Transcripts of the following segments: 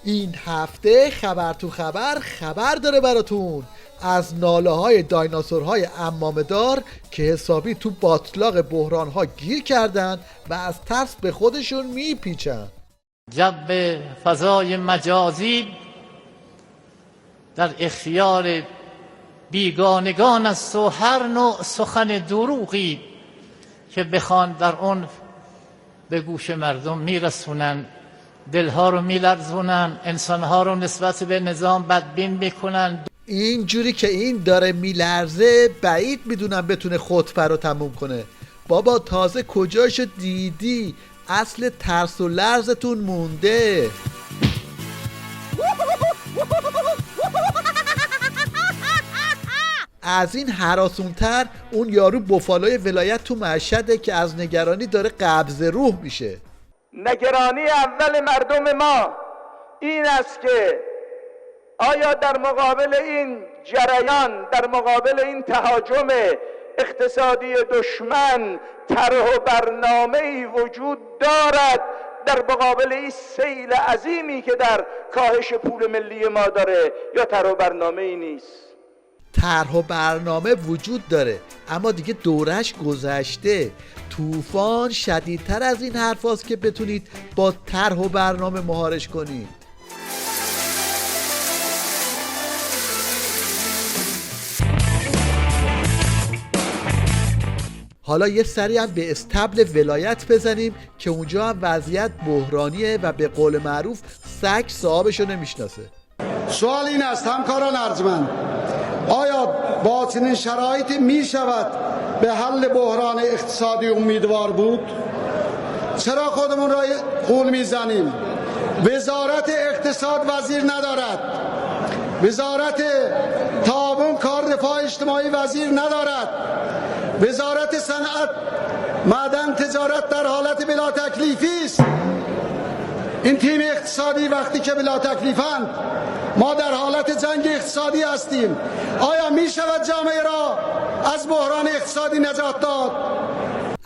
این هفته خبر تو خبر داره براتون از ناله های دایناسورهای عمامه‌دار که حسابی تو باطلاق بحرانها گیر کردن و از ترس به خودشون میپیچن. جو فضای مجازی در اختیار بیگانگان است و هر نوع سخن دروغی که بخوان در اون به گوش مردم میرسونن، دلها رو میلرزونن، انسانها رو نسبت به نظام بدبین میکنن. اینجوری که این داره میلرزه بعید میدونم بتونه خطبه رو تموم کنه. بابا تازه کجاشو دیدی؟ اصل ترس و لرزتون مونده. از این هراسونتر اون یارو بوفالوی ولایت تو مشهده که از نگرانی داره قبض روح میشه. نگرانی اول مردم ما این است که آیا در مقابل این جریان، در مقابل این تهاجم اقتصادی دشمن طرح و برنامه‌ای وجود دارد در مقابل این سیل عظیمی که در کاهش پول ملی ما داره، یا طرح و برنامه‌ای نیست؟ طرح و برنامه وجود داره اما دیگه دورش گذشته. طوفان شدیدتر از این حرف هاست که بتونید با طرح و برنامه مهارش کنید. حالا یه سری هم به استبل ولایت بزنیم که اونجا هم وضعیت بحرانیه و به قول معروف سگ صاحبشو نمیشناسه. سوال این است همکاران ارجمند، آیا با چنین شرایطی می شود به حل بحران اقتصادی امیدوار بود؟ چرا خودمون را خون میزنیم؟ وزارت اقتصاد وزیر ندارد، وزارت تعاون کار دفاع اجتماعی وزیر ندارد، وزارت صنعت معدن تجارت در حالت بلا تکلیفی است. این تیم اقتصادی وقتی که بلا تکلیفند، ما در حالت جنگ اقتصادی هستیم. آیا می شود جامعه را از بحران اقتصادی نجات داد؟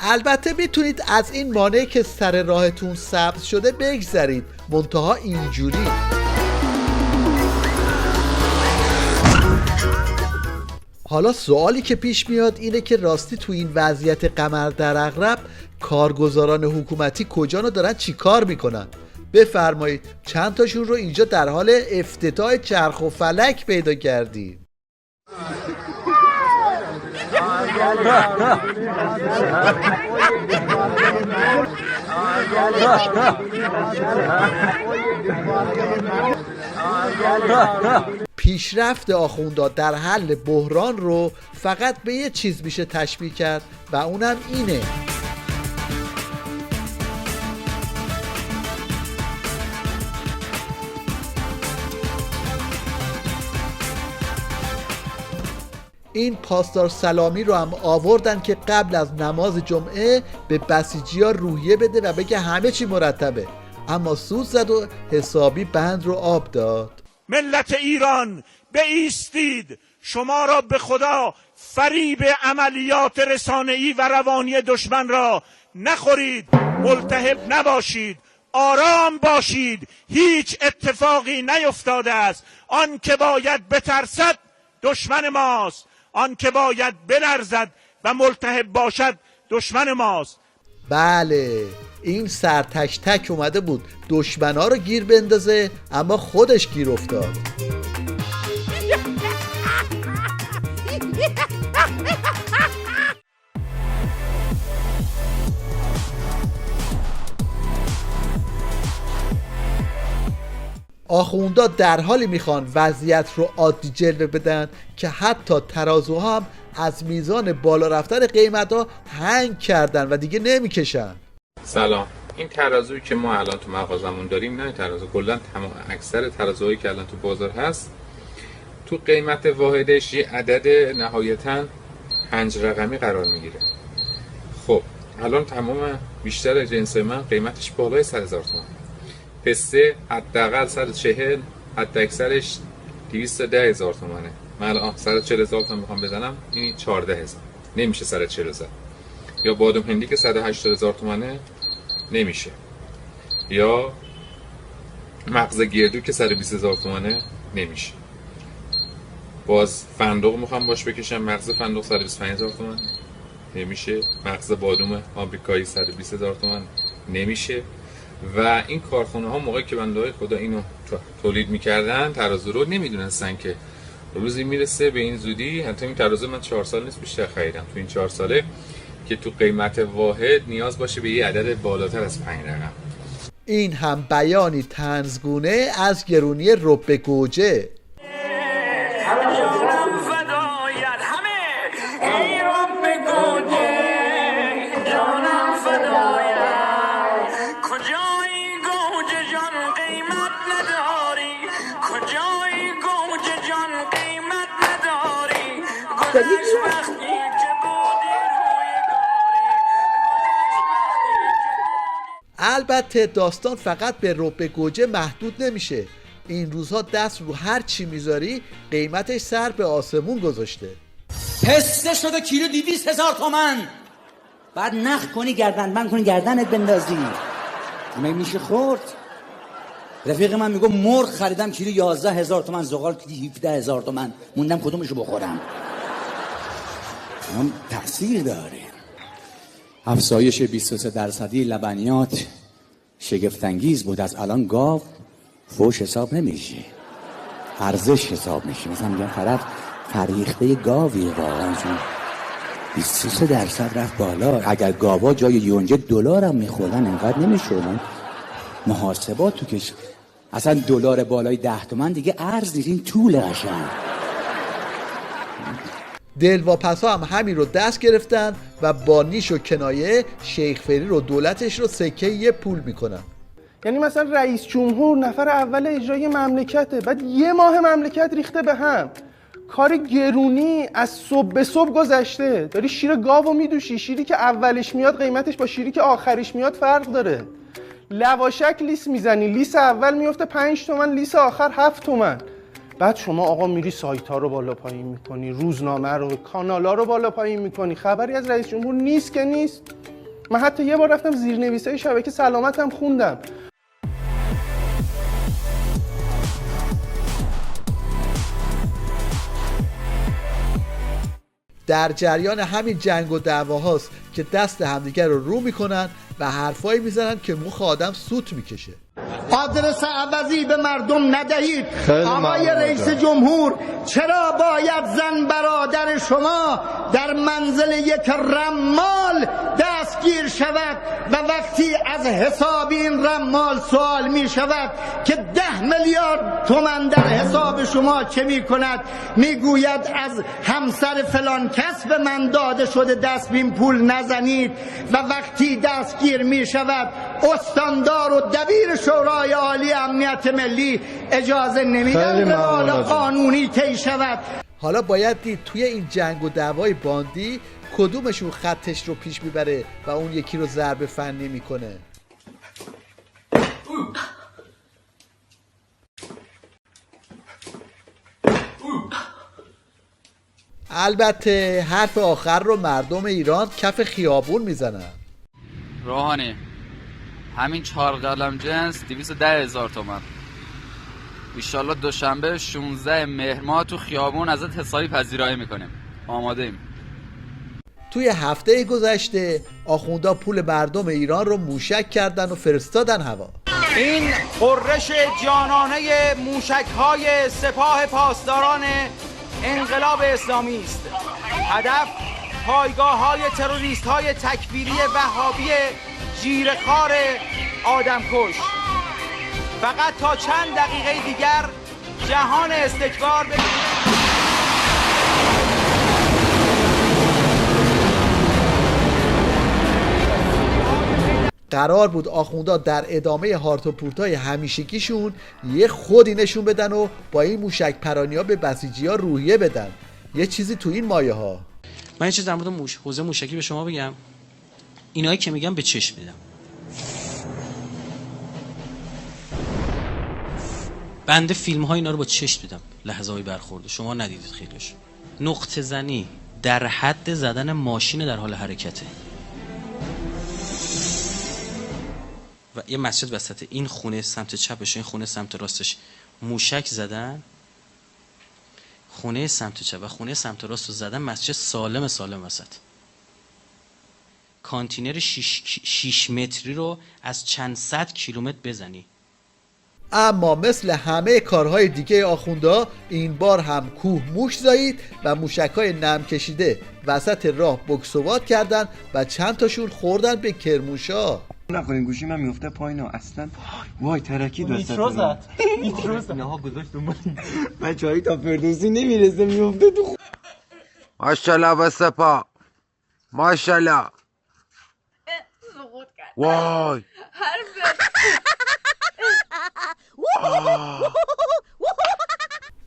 البته میتونید از این مانعی که سر راهتون سبز شده بگذرید، منتها اینجوری. حالا سوالی که پیش میاد اینه که راستی تو این وضعیت قمر در عقرب کارگزاران حکومتی کجا رو دارن چی کار میکنن؟ بفرمایید چند تاشون رو اینجا در حال افتتاح چرخ و فلک پیدا کردیم. پیشرفت آخوندا در حل بحران رو فقط به یه چیز میشه تشبیه کرد و اونم اینه: این پاسدار سلامی رو هم آوردن که قبل از نماز جمعه به بسیجی‌ها روحیه بده و بگه همه چی مرتبه، اما سود زد و حسابی بند رو آب داد. ملت ایران بایستید، شما را به خدا فریب عملیات رسانه‌ای و روانی دشمن را نخورید، ملتهب نباشید، آرام باشید، هیچ اتفاقی نیفتاده است. آن که باید بترسد دشمن ماست، آن که باید بلرزد و ملتهب باشد دشمن ماست. بله، این سر تک تک اومده بود دشمنا رو گیر بندازه اما خودش گیر افتاد. آخوندا در حالی میخوان وضعیت رو عادی جلوه بدن که حتی ترازوها هم از میزان بالا رفتن قیمت‌ها هنگ کردن و دیگه نمیکشن. سلام، این ترازویی که ما الان تو مغازمون داریم، نه ترازو، کلا تمام اکثر ترازوهایی که الان تو بازار هست، تو قیمت واحدش یه عدد نهایتاً 5 رقمی قرار میگیره. خب الان تمام بیشتر جنس من قیمتش بالای 100,000 تومان. پسته حداقل 140، حد اکثرش 210,000 تومانه. من الان 140,000 تومان میخوام بزنم، این 14,000 نمیشه 140,000. یا بادام هندی که 180,000 تومانه نمیشه. یا مغز گردو که 120,000 تومانه نمیشه. باز فندق میخوام باش بکشم، مغز فندق 125,000 تومان نمیشه. مغز بادوم آمریکایی 120,000 تومان نمیشه. و این کارخونه ها موقعی که بنده خدا اینو تولید میکردن ترازو رو نمیدونستن که روزی میرسه به این زودی. حتی این ترازو من 4 سال نیست بیشتر خریدم، تو این 4 ساله که تو قیمت واحد نیاز باشه به یه عدد بالاتر از 5 رقم. این هم بیانی طنزگونه از گرونی رب گوجه. البته داستان فقط به رب گوجه محدود نمیشه. این روزها دست رو هر چی میذاری قیمتش سر به آسمون گذاشته. پسته شده کیلو 200,000 تومان. بعد نخ کنی گردنبند کنی گردنت بندازی. مگه میشه خورد؟ رفیق من میگه مرغ خریدم کیلو 11,000 تومان، زغال کیلو 17,000 تومان، موندم کدومشو بخورم. اون تأثیر داره. افزایش 23% لبنیات شگفت‌انگیز بود. از الان گاو فوش حساب نمیشه، ارزش حساب میشه. مثلا میگن طرف فریخته گاویه، واقعا چون 23% رفت بالا. اگر گاوا جای یونجه دلار هم میخوردن انقدر نمیشوردن. محاسبات تو کش اصلا دلار بالای 10 تومن دیگه ارز نیست، این طول قشنگ. دلواپسا هم همین رو دست گرفتن و با نیش و کنایه شیخ فری رو دولتش رو سکه یه پول میکنن. یعنی مثلا رئیس جمهور نفر اول اجرای مملکته، بعد یه ماه مملکت ریخته به هم، کار گرونی از صبح به صبح گذشته، داری شیر گاوو میدوشی. شیری که اولش میاد قیمتش با شیری که آخرش میاد فرق داره. لواشک لیس میزنی، لیس اول میفته 5 تومن، لیس آخر 7 تومن. بعد شما آقا میری سایت ها رو بالا پایین میکنی، روزنامه رو، کانال ها رو بالا پایین میکنی، خبری از رئیس جمهور نیست که نیست. من حتی یه بار رفتم زیرنویسای شبکه سلامتم خوندم. در جریان همین جنگ و دعواهاست که دست همدیگر رو میکنن و حرفایی میزنن که مخ آدم سوت میکشه. آدرس عوضی به مردم ندهید. آقای رئیس جمهور، چرا باید زن برادر شما در منزل یک رمال دستگیر شود و وقتی از حساب این رمال سوال می شود که 10 میلیارد تومان در حساب شما چه می کند، می گوید از همسر فلان کس به من داده شده دست بین پول نزنید، و وقتی دستگیر می شود استاندار و دبیر شورای عالی امنیت ملی اجازه نمیدن روال قانونی طی شود. حالا باید دید توی این جنگ و دعوای باندی کدومشون خطش رو پیش میبره و اون یکی رو ضربه فنی میکنه. البته حرف آخر رو مردم ایران کف خیابون میزنن. روحانی همین 4 قلم جنس 210,000 تومان. ایشالله دوشنبه 16 مهر ماه تو خیابون ازت حسابی پذیرایی میکنیم. آماده ایم. توی هفته گذشته آخوندا پول مردم ایران رو موشک کردن و فرستادن هوا. این غرش جانانه موشک‌های سپاه پاسداران انقلاب اسلامی است. هدف پایگاه‌های تروریست‌های تکفیری وهابی ژیرخوار آدمکش. فقط تا چند دقیقه دیگر جهان استکبار به قرار بود آخوندا در ادامه هارت و پورتای همیشگیشون یه خودی نشون بدن و با این موشک پرانی‌ها به بسیجی‌ها روحیه بدن. یه چیزی تو این مایه ها. من یه چیز در مورد حوزه موشکی به شما بگم. اینایی که میگم به چشم میدم. بنده فیلم های اینا رو با چشم دیدم، لحظه های برخورد. شما ندیدید خیلیش. نقطه زنی در حد زدن ماشین در حال حرکته. و یه مسجد وسط این خونه سمت چپش این خونه سمت راستش موشک زدن، خونه سمت چپ و خونه سمت راست رو زدن، مسجد سالم وسط. کانتینر 6 متری رو از چند صد کیلومتر بزنی. اما مثل همه کارهای دیگه آخوندا این بار هم کوه موش زایید و موشک‌های نم کشیده وسط راه بکسوات کردن و چند تاشون خوردن به کرموشا. نکنین گوشی من میفته پایین اصلا وای ترکید وسط نیتروزت اینها گذاشت دنبال بچه‌های تا فردوسی نمیرسه میفته تو. ماشاءالله با سپا ماشاءالله. وای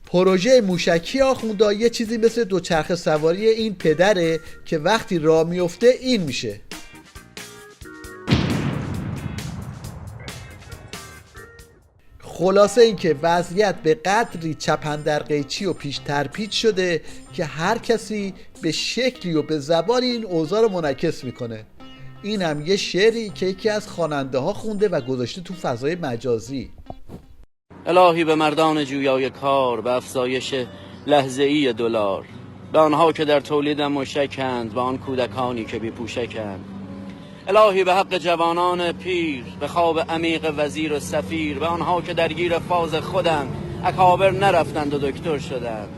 پروژه موشکی آخوندا یه چیزی مثل دوچرخه سواری این پدره که وقتی راه میفته این میشه. خلاصه این که وضعیت به قدری چپندرقیچی و پیش ترپیچ شده که هر کسی به شکلی و به زبانی این اوضاع رو منعکس میکنه. این هم یه شعری که یکی از خواننده ها خونده و گذاشته تو فضای مجازی. الهی به مردان جویای کار، به افزایش لحظه‌ای دلار، به آنها که در تولید موشکند، به آن کودکانی که بی پوشکند. الهی به حق جوانان پیر، به خواب عمیق وزیر و سفیر، به آنها که درگیر فاز خودند، اکابر نرفتند و دکتر شدند.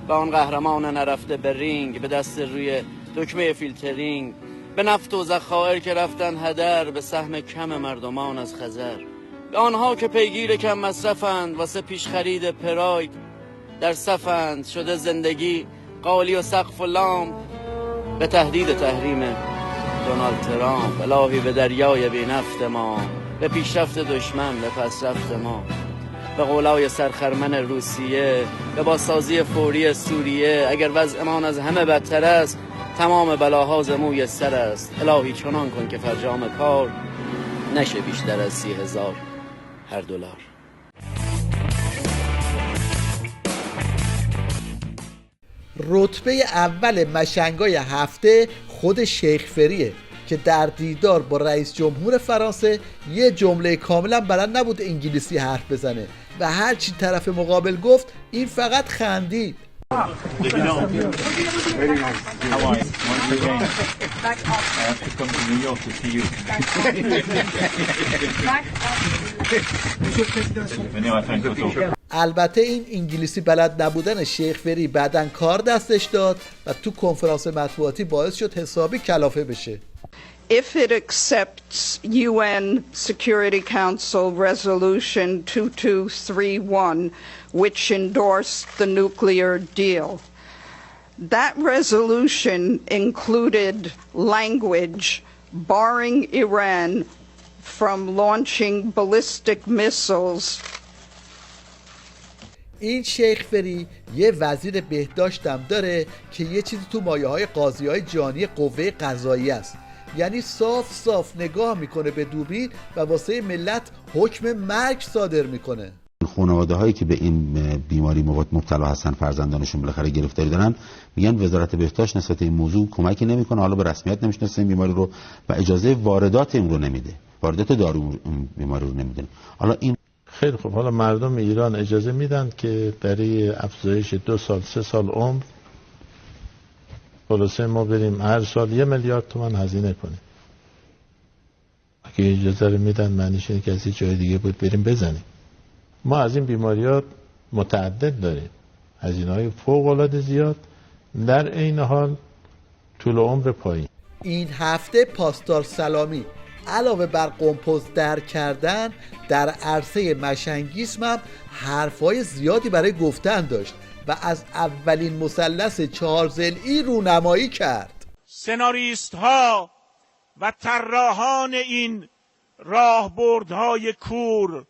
به آن قهرمان نرفته به رینگ، به دست روی دکمه فیلترینگ، به نفت و ذخایر که رفتن هدر، به سهم کم مردمان از خزر. به آنها که پیگیر کم مصرفند، واسه پیش خرید پراید در صفند، شده زندگی قالی و سقف و لامپ، به تهدید تحریم دونالد ترامپ. الهی به دریای بی نفت ما، به پیشرفت دشمن، به پسرفت ما، به قولای سرخرمن روسیه، به بازسازی فوری سوریه. اگر وضعمان از همه بدتر است، تمام بلاها ز موی سر است. الهی چنان کن که فرجام کار نشه بیشتر از 30,000 هر دلار. رتبه اول مشنگای هفته خود شیخ فریه که در دیدار با رئیس جمهور فرانسه یه جمله کاملا بلد نبود انگلیسی حرف بزنه و هر چی طرف مقابل گفت این فقط خندید. البته این انگلیسی بلد نبودن شیخ فری بعداً کار دستش داد و تو کنفرانس مطبوعاتی باعث شد حسابی کلافه بشه. If it accepts UN Security Council Resolution 2231, which endorsed the nuclear deal, that resolution included language barring Iran from launching ballistic missiles. این شیخ فری یه وزیر بهداشتم داره که یه چیزی تو مایه‌های قاضی‌های جانی قوه قضاییه است. یعنی صاف نگاه میکنه به دوربین و واسه ملت حکم مرگ صادر میکنه. خانواده هایی که به این بیماری مبتلا هستن، فرزندانشون بالاخره گرفتاری دارن، میگن وزارت بهداشت نسبت این موضوع کمکی نمیکنه، حالا به رسمیت نمیشناسه این بیماری رو و اجازه واردات این رو نمیده، واردات دارو بیماری رو نمیده. حالا این خیلی خوب، حالا مردم ایران اجازه میدن که برای افزایش 2 سال 3 سال عمر خلاصه ما بریم هر سال 1 میلیارد تومان هزینه کنیم. اگه اجازه رو میدن معنیش اینه که از جای دیگه بود بریم بزنیم. ما از این بیماریات متعدد داریم، هزینه‌های فوق‌العاده زیاد، در عین حال طول عمر پایین. این هفته پاسدار سلامی علاوه بر قمپوز در کردن در عرصه مشنگیسم هم حرفای زیادی برای گفتن داشت و از اولین مثلث 4 ضلعی رونمایی کرد. سناریست ها و طراحان این راهبردهای کور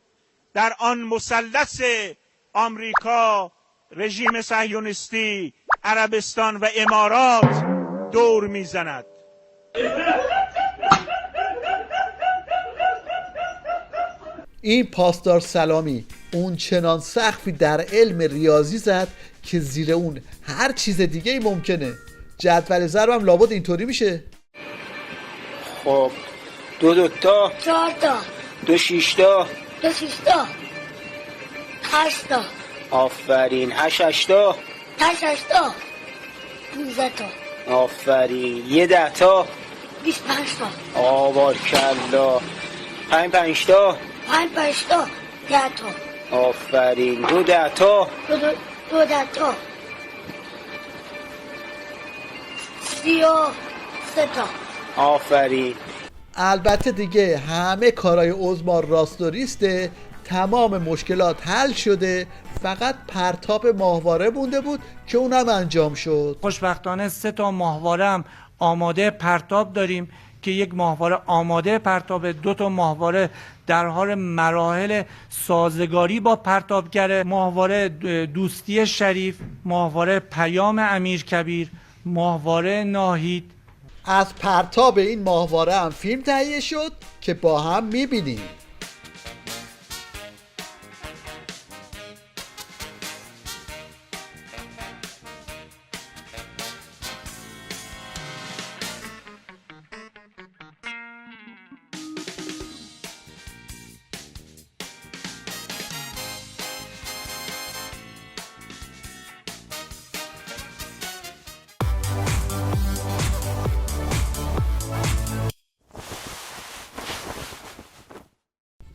در آن مثلث آمریکا، رژیم صهیونیستی، عربستان و امارات دور میزند. این پاسدار سلامی اون چنان سقفی در علم ریاضی زد که زیر اون هر چیز دیگه ای ممکنه. جدول ضرب هم لابد اینطوری میشه. خب 2 تا 4 تا دو شیشتا. دو شیشتا. هشتا. آفرین. هشت هشتا. هشت هشتا. 15 تا. آفرین. یه 10 تا. 25 تا. آبارکلا. 5 5 تا. 5 5 تا. 10 تا. آفرین. 2 10 تا. 2 10 تا. 33 تا. آفرین. البته دیگه همه کارهای عظما راست و ریسته، تمام مشکلات حل شده، فقط پرتاب ماهواره مونده بود که اونم انجام شد. خوشبختانه 3 تا ماهواره هم آماده پرتاب داریم که یک ماهواره آماده پرتاب، 2 تا ماهواره در حال مراحل سازگاری با پرتابگر، ماهواره دوستی شریف، ماهواره پیام امیرکبیر، ماهواره ناهید. از پرتاب این ماهواره هم فیلم تهیه شد که با هم میبینیم.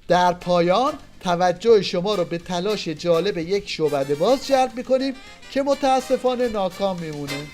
در پایان توجه شما رو به تلاش جالب یک شعبده باز جلب می‌کنیم که متاسفانه ناکام میمونه.